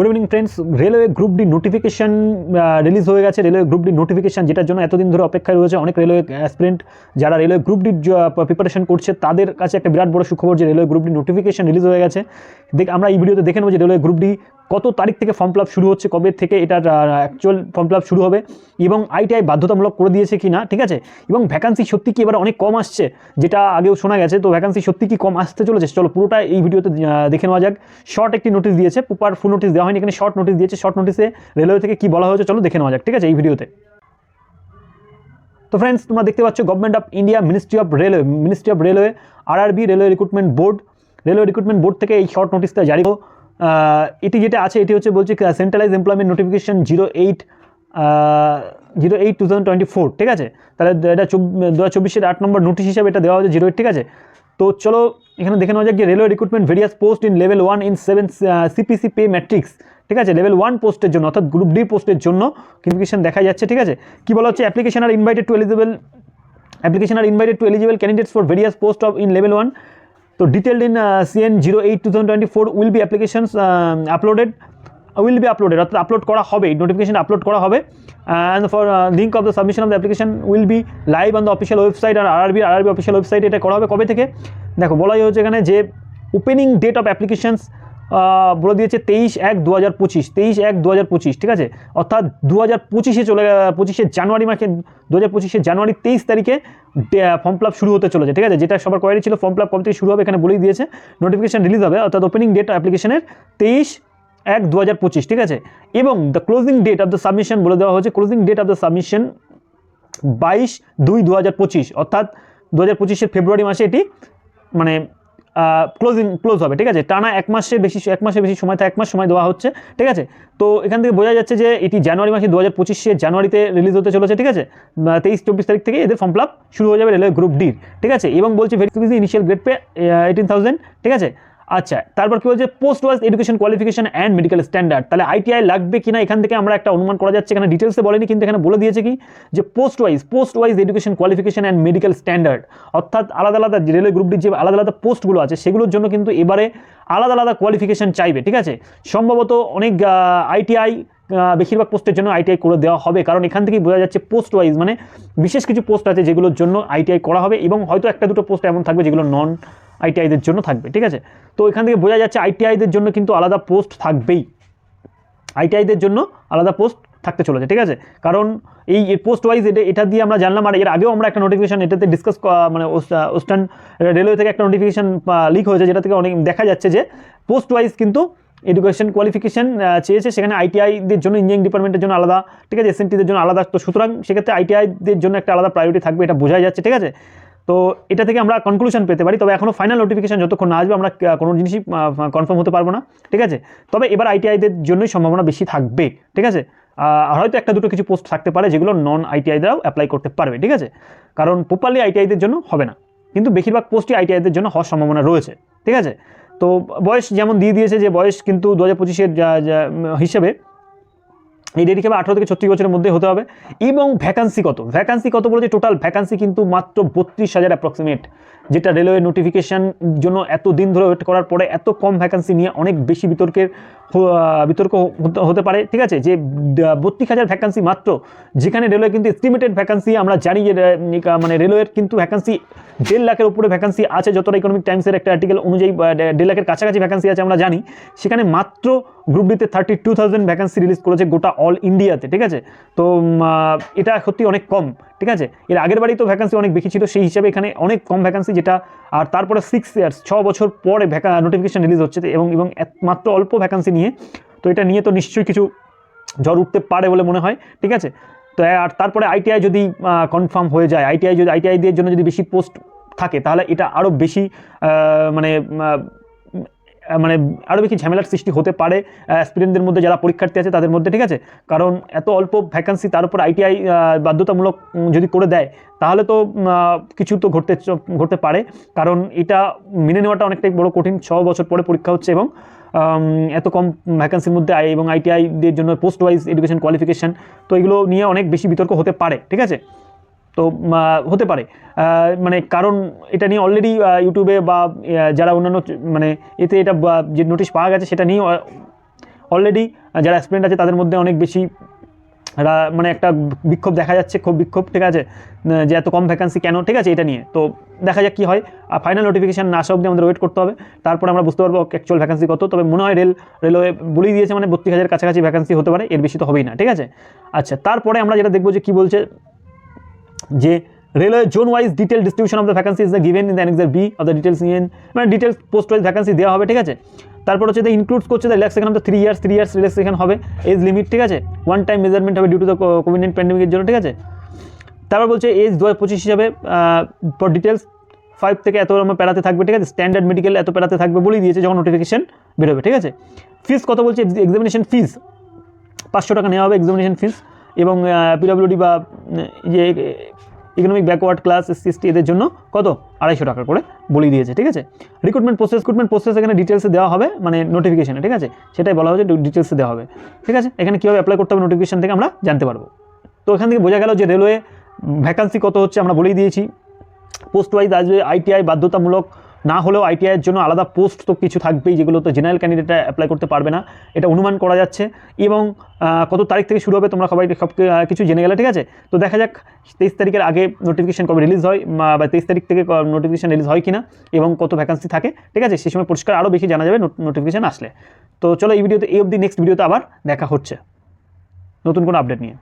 Good evening friends, railway group D notification release হয়ে গেছে। Railway group D notification যেটার জন্য এতদিন ধরে অপেক্ষায় রয়েছে অনেক রেলওয়ে অ্যাসপিরেন্ট যারা রেলওয়ে গ্রুপ ডি প্রিপারেশন করছে তাদের কাছে একটা বিরাট বড় সুখবর যে railway group D notification release হয়ে গেছে। আমরা এই ভিডিওতে দেখে নেবো যে রেলওয়ে গ্রুপ ডি কত তারিখ থেকে ফর্ম ফিল আপ শুরু হচ্ছে, কবে থেকে এটার অ্যাকচুয়াল ফর্ম ফিল আপ শুরু হবে এবং আইটিআই বাধ্যতামূলক করে দিয়েছে কি না, ঠিক আছে। এবং ভ্যাকান্সি সত্যি কি এবার অনেক কম আসছে, যেটা আগেও শোনা গেছে, তো ভ্যাকান্সি সত্যি কি কম আসতে চলেছে। চলো পুরোটা এই ভিডিওতে দেখে নেওয়া যাক। শর্ট একটি নোটিশ দিয়েছে, প্রপার ফুল নোটিশ দেওয়া হয়নি, এখানে শর্ট নোটিশ দিয়েছে। শর্ট নোটিশে রেলওয়ে থেকে কি বলা হয়েছে চলো দেখে নেওয়া যাক, ঠিক আছে, এই ভিডিওতে। তো ফ্রেন্ডস, তোমরা দেখতে পাচ্ছ government of India, ministry of railway, RRB, railway recruitment board থেকে এই শর্ট নোটিশটা জারি। এটি যেটা আছে এটি হচ্ছে বলছে সেন্ট্রালাইজ এমপ্লয়মেন্ট নোটিফিকেশন 08/2024, ঠিক আছে। তাহলে এটা 2024-এর 8 নম্বর নোটিশ হিসাবে এটা দেওয়া হয়েছে 08, ঠিক আছে। তো চলো এখানে দেখে নেওয়া যাক যে railway recruitment various post in level 1 in 7 CPC pay matrix, ঠিক আছে। লেভেল 1 পোস্টের জন্য অর্থাৎ গ্রুপ ডি পোস্টের জন্য নোটিফিকেশন দেখা যাচ্ছে, ঠিক আছে। কি বলা হচ্ছে, অ্যাপ্লিকেশন আর invited to eligible candidates for various post of in level 1. So detailed in CN 08/2024 will be uploaded অর্থাৎ আপলোড করা হবে, নোটিফিকেশন আপলোড করা হবে। And for link of the submission of the application will be live on the official website. আর RRB official ওয়েবসাইটে এটা করা হবে কবে থেকে দেখো বলাই হচ্ছে এখানে যে ওপেনিং ডেট অফ অ্যাপ্লিকেশনস বলে দিয়েছে 23/1/2025, ঠিক আছে। অর্থাৎ 2025 জানুয়ারি মাসে 2025 জানুয়ারি 23 তারিখে ফর্ম ফিল আপ শুরু হতে চলেছে, ঠিক আছে। যেটা সবার কোয়ারি ছিল ফর্ম ফিল আপ কবে থেকে শুরু হবে এখানে বলেই দিয়েছে। নোটিফিকেশন রিলিজ হবে অর্থাৎ ওপেনিং ডেট অ্যাপ্লিকেশনের 23/1/2025, ঠিক আছে। এবং the closing date of the submission বলে দেওয়া হয়েছে, closing date of the submission 22/2/2025, অর্থাৎ 2025 ফেব্রুয়ারি মাসে এটি মানে ক্লোজ হবে, ঠিক আছে। টানা এক মাসের বেশি সময়, 1 মাস সময় দেওয়া হচ্ছে, ঠিক আছে। তো এখান থেকে বোঝা যাচ্ছে যে এটি জানুয়ারি মাসে 2025 জানুয়ারিতে রিলিজ হতে চলেছে, ঠিক আছে। 23-24 তারিখ থেকে এদের ফর্ম ফিল আপ শুরু হয়ে যাবে রেলওয়ে গ্রুপ ডির, ঠিক আছে। এবং বলছে ভেরিফিকেশন ইনিশিয়াল গ্রেড পে 18,000, ঠিক আছে। আচ্ছা, তারপর কি বলছে, post wise education qualification and medical standard. তাহলে আইটিআই লাগবে কিনা এখান থেকে আমরা একটা অনুমান করা যাচ্ছে, এখানে ডিটেলসে বলেনি কিন্তু এখানে বলে দিয়েছে কি যে post wise education qualification and medical standard, অর্থাৎ আলাদা রেলওয়ে গ্রুপ ডির যে আলাদা পোস্টগুলো আছে সেগুলোর জন্য কিন্তু এবারে আলাদা কোয়ালিফিকেশন চাইবে, ঠিক আছে। সম্ভবত অনেক আইটিআই বেশিরভাগ পোস্টের জন্য আইটিআই করে দেওয়া হবে, কারণ এখান থেকেই বোঝা যাচ্ছে পোস্ট ওয়াইজ মানে বিশেষ কিছু পোস্ট আছে যেগুলোর জন্য আইটিআই করা হবে এবং হয়তো একটা দুটো পোস্ট এমন থাকবে যেগুলো নন আইটিআইদের জন্য থাকবে, ঠিক আছে। তো এখান থেকে বোঝা যাচ্ছে আইটিআইদের জন্য কিন্তু আলাদা পোস্ট থাকবেই, আইটিআইদের জন্য আলাদা পোস্ট থাকতে চলেছে, ঠিক আছে। কারণ এই পোস্ট ওয়াইজ এটা দিয়ে আমরা জানলাম, আর এর আগেও আমরা একটা নোটিফিকেশন এটাতে ডিসকাস মানে ওয়েস্টার্ন রেলওয়ে থেকে একটা নোটিফিকেশন লিক হয়েছে, যেটা থেকে অনেক দেখা যাচ্ছে যে পোস্ট ওয়াইজ কিন্তু এডুকেশন কোয়ালিফিকেশন চেয়েছে, সেখানে আইটিআইদের জন্য ইঞ্জিনিয়ারিং ডিপার্টমেন্টের জন্য আলাদা, ঠিক আছে, এসএনটিদের জন্য আলাদা। তো সুতরাং সেক্ষেত্রে আইটিআইদের জন্য একটা আলাদা প্রায়োরিটি থাকবে, এটা বোঝা যাচ্ছে, ঠিক আছে। তো এটা থেকে আমরা কনক্লুশন পেতে পারি, তবে এখনও ফাইনাল নোটিফিকেশন যতক্ষণ না আসবে আমরা কোনো জিনিসই কনফার্ম হতে পারবো না, ঠিক আছে। তবে এবার আইটিআইদের জন্যই সম্ভাবনা বেশি থাকবে, ঠিক আছে। আর হয়তো একটা দুটো কিছু পোস্ট থাকতে পারে যেগুলো নন আইটিআইরাও অ্যাপ্লাই করতে পারবে, ঠিক আছে। কারণ প্রপারলি আইটিআইদের জন্য হবে না, কিন্তু বেশিরভাগ পোস্টই আইটিআইদের জন্য হওয়ার সম্ভাবনা রয়েছে, ঠিক আছে। তো বয়স যেমন দিয়ে দিয়েছে যে বয়স কিন্তু 2025 হিসেবে এই ডেট হিসেবে 18 থেকে 36 বছরের মধ্যে হতে হবে। এবং ভ্যাকান্সি কত বলেছে, টোটাল ভ্যাকান্সি কিন্তু মাত্র 32,000 অ্যাপ্রক্সিমেট, যেটা রেলওয়ে নোটিফিকেশন জন্য এত দিন ধরে ওয়েট করার পরে এত কম ভ্যাকান্সি নিয়ে অনেক বেশি বিতর্ক হতে পারে, ঠিক আছে। যে 32,000 ভ্যাকান্সি মাত্র, যেখানে রেলওয়ে কিন্তু এস্টিমেটেড ভ্যাকান্সি আমরা জানি যে মানে রেলওয়ের কিন্তু ভ্যাকান্সি 1.5 লাখের উপরে ভ্যাকান্সি আছে, যতটা ইকোনমিক টাইমসের একটা আর্টিকেল অনুযায়ী 1.5 লাখের কাছাকাছি ভ্যাকান্সি আছে আমরা জানি। সেখানে মাত্র গ্রুপ ডিতে 32,000 ভ্যাকান্সি রিলিজ করেছে গোটা অল ইন্ডিয়াতে, ঠিক আছে। তো এটা সত্যি অনেক কম, ঠিক আছে। এর আগের বারেই তো ভ্যাকান্সি অনেক বেশি ছিল, সেই হিসাবে এখানে অনেক কম ভ্যাকান্সি, যেটা আর তারপরে 6 ইয়ার্স 6 বছর পরে নোটিফিকেশন রিলিজ হচ্ছে এবং মাত্র অল্প ভ্যাকান্সি নিয়ে। তো এটা নিয়ে তো নিশ্চয়ই কিছু ঝড় উঠতে পারে বলে মনে হয়, ঠিক আছে। তো আর তারপরে আইটিআই যদি কনফার্ম হয়ে যায়, আইটিআইদের জন্য যদি বেশি পোস্ট থাকে, তাহলে এটা আরও বেশি মানে আরও বেশি ঝামেলার সৃষ্টি হতে পারে অ্যাসপিরেন্টদের মধ্যে, যারা পরীক্ষার্থী আছে তাদের মধ্যে, ঠিক আছে। কারণ এত অল্প ভ্যাকান্সি, তার উপর আইটিআই বাধ্যতামূলক যদি করে দেয়, তাহলে তো কিছু তো ঘটতে পারে। কারণ এটা মেনে নেওয়াটা অনেকটাই বড় কঠিন, 6 বছর পরে পরীক্ষা হচ্ছে এবং এত কম ভ্যাকান্সির মধ্যে এবং আইটিআইদের জন্য পোস্ট ওয়াইজ এডুকেশন কোয়ালিফিকেশান, তো এগুলো নিয়ে অনেক বেশি বিতর্ক হতে পারে, ঠিক আছে। তো হতে পারে মানে কারণ এটা নিয়ে অলরেডি ইউটিউবে বা যারা অন্যান্য মানে এতে এটা যে নোটিশ পাওয়া গেছে সেটা নিয়ে অলরেডি যারা অ্যাসপিরেন্ট আছে তাদের মধ্যে অনেক বেশি মানে একটা বিক্ষোভ দেখা যাচ্ছে, খুব বিক্ষোভ, ঠিক আছে, যে এত কম ভ্যাকান্সি কেন, ঠিক আছে, এটা নিয়ে। তো দেখা যাক কী হয়, ফাইনাল নোটিফিকেশান না আসা অবধি আমাদের ওয়েট করতে হবে, তারপর আমরা বুঝতে পারবো অ্যাকচুয়াল ভ্যাকান্সি কত। তবে মনে হয় রেলওয়ে বলেই দিয়েছে, মানে 32,000 কাছাকাছি ভ্যাকান্সি হতে পারে, এর বেশি তো হবেই না, ঠিক আছে। আচ্ছা, তারপরে আমরা যেটা দেখবো যে কী বলছে, যে railway zone wise detail distribution of the vacancy is the given in the annexure B of the details in, মানে ডিটেলস পোস্ট ওয়াইজ ভ্যাকান্সি দেওয়া হবে, ঠিক আছে। তারপর হচ্ছে ইনক্লুডস করছে the relaxation of the 3 years relaxation হবে, এজ লিমিট, ঠিক আছে, ওয়ান টাইম মেজারমেন্ট হবে ডিউ টু দ্য কোভিড-19 প্যান্ডেমিকের জন্য, ঠিক আছে। তারপর বলছে এজ 2025 হিসাবে ফর ডিটেলস 5 থেকে এত আমার পেরাতে থাকবে, ঠিক আছে, স্ট্যান্ডার্ড মেডিকেল এত পেরাতে থাকবে বলেই দিয়েছে যখন নোটিফিকেশন বেরোবে, ঠিক আছে। ফিস কত বলছে, এক্সামিনেশন ফিস 500 টাকা নেওয়া হবে এক্সামিনেশন ফিস, এবং পিডব্লিউডি বা যে ইকোনমিক ব্যাকওয়ার্ড ক্লাস SC/ST এদের জন্য কত 250 টাকা করে বলেই দিয়েছে, ঠিক আছে। রিক্রুটমেন্ট প্রসেস এখানে ডিটেলসে দেওয়া হবে, মানে নোটিফিকেশনে, ঠিক আছে, সেটাই বলা হয়েছে ডিটেলসে দেওয়া হবে, ঠিক আছে। এখানে কীভাবে অ্যাপ্লাই করতে হবে নোটিফিকেশন থেকে আমরা জানতে পারবো। তো এখান থেকে বোঝা গেল যে রেলওয়ে ভ্যাকান্সি কত হচ্ছে আমরা বলেই দিয়েছি। পোস্ট ওয়াইজ আসবে, ITI বাধ্যতামূলক না হলেও ITIয়ের জন্য আলাদা পোস্ট তো কিছু থাকবেই, যেগুলো তো জেনারেল ক্যান্ডিডেটরা অ্যাপ্লাই করতে পারবে না, এটা অনুমান করা যাচ্ছে। এবং কত তারিখ থেকে শুরু হবে তোমরা সবাই সব কিছু জেনে গেলে, ঠিক আছে। তো দেখা যাক 23 তারিখের আগে নোটিফিকেশন কবে রিলিজ হয়, বা 23 তারিখ থেকে নোটিফিকেশন রিলিজ হয় কিনা, এবং কত ভ্যাকান্সি থাকে, ঠিক আছে, সেই সময় পরিষ্কার আরও বেশি জানা যাবে নোটিফিকেশন আসলে। তো চলো এই ভিডিওতে এই অবধি, নেক্সট ভিডিওতে আবার দেখা হচ্ছে নতুন কোনো আপডেট নিয়ে।